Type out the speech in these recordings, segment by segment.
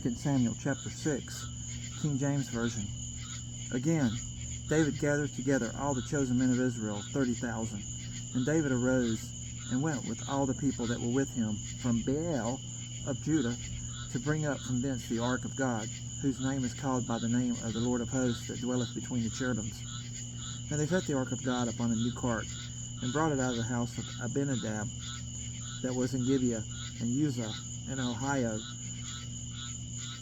2 Samuel chapter 6, King James Version. Again, David gathered together all the chosen men of Israel, 30,000. And David arose and went with all the people that were with him from Baal of Judah to bring up from thence the ark of God, whose name is called by the name of the Lord of hosts that dwelleth between the cherubims. And they set the ark of God upon a new cart, and brought it out of the house of Abinadab that was in Gibeah, and Uzzah and Ahio,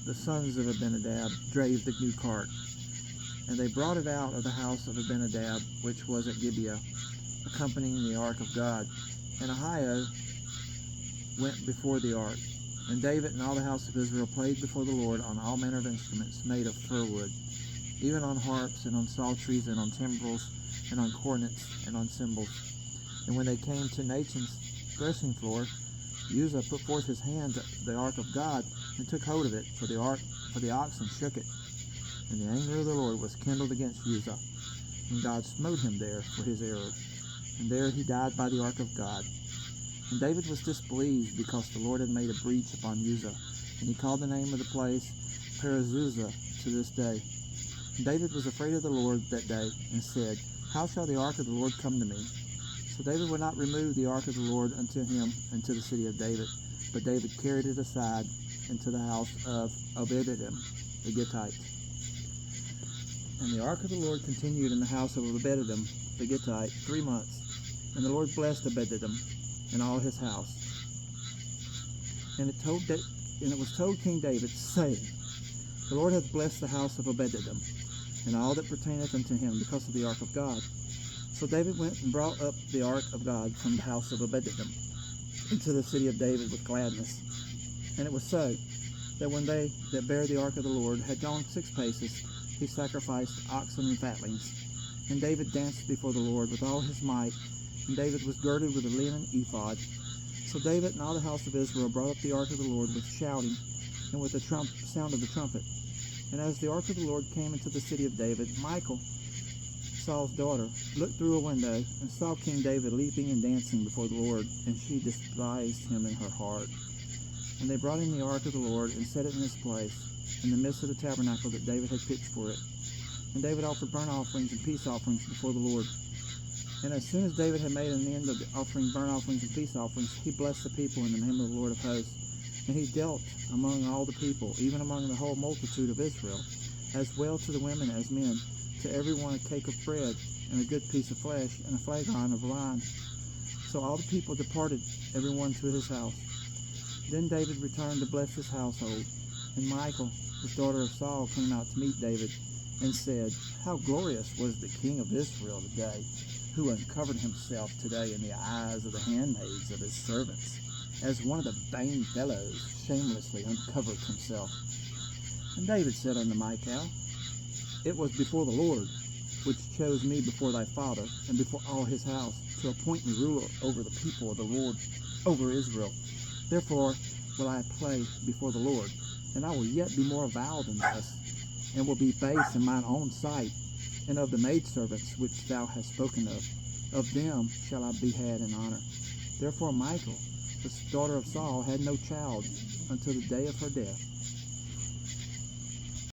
the sons of Abinadab, drave the new cart. And they brought it out of the house of Abinadab, which was at Gibeah, accompanying the ark of God. And Ahio went before the ark. And David and all the house of Israel played before the Lord on all manner of instruments made of fir wood, even on harps, and on psalteries, and on timbrels, and on cornets, and on cymbals. And when they came to Nachon's threshing floor, Uzzah put forth his hand to the ark of God, and took hold of it, for the oxen shook it. And the anger of the Lord was kindled against Uzzah, and God smote him there for his error. And there he died by the ark of God. And David was displeased, because the Lord had made a breach upon Uzzah, and he called the name of the place Perazuzah to this day. And David was afraid of the Lord that day, and said, How shall the ark of the Lord come to me? So David would not remove the ark of the Lord unto him into the city of David, but David carried it aside into the house of Obed-edom the Gittite. And the ark of the Lord continued in the house of Obed-edom the Gittite 3 months. And the Lord blessed Obed-edom and all his house. And it was told King David, saying, The Lord hath blessed the house of Obed-edom, and all that pertaineth unto him, because of the ark of God. So David went and brought up the ark of God from the house of Obed-edom into the city of David with gladness. And it was so, that when they that bare the ark of the Lord had gone 6 paces, he sacrificed oxen and fatlings. And David danced before the Lord with all his might, and David was girded with a linen ephod. So David and all the house of Israel brought up the ark of the Lord with shouting, and with the sound of the trumpet. And as the ark of the Lord came into the city of David, Michal, Saul's daughter, looked through a window, and saw King David leaping and dancing before the Lord, and she despised him in her heart. And they brought in the ark of the Lord, and set it in its place, in the midst of the tabernacle that David had pitched for it. And David offered burnt offerings and peace offerings before the Lord. And as soon as David had made an end of offering burnt offerings and peace offerings, he blessed the people in the name of the Lord of hosts. And he dealt among all the people, even among the whole multitude of Israel, as well to the women as men, to every one a cake of bread, and a good piece of flesh, and a flagon of wine. So all the people departed, every one to his house. Then David returned to bless his household. And Michal, his daughter of Saul, came out to meet David, and said, How glorious was the king of Israel today, who uncovered himself today in the eyes of the handmaids of his servants, as one of the vain fellows shamelessly uncovered himself. And David said unto Michal, It was before the Lord, which chose me before thy father, and before all his house, to appoint me ruler over the people of the Lord, over Israel. Therefore will I play before the Lord, and I will yet be more vile than this, and will be base in mine own sight, and of the maidservants which thou hast spoken of them shall I be had in honor. Therefore Michal, the daughter of Saul, had no child until the day of her death.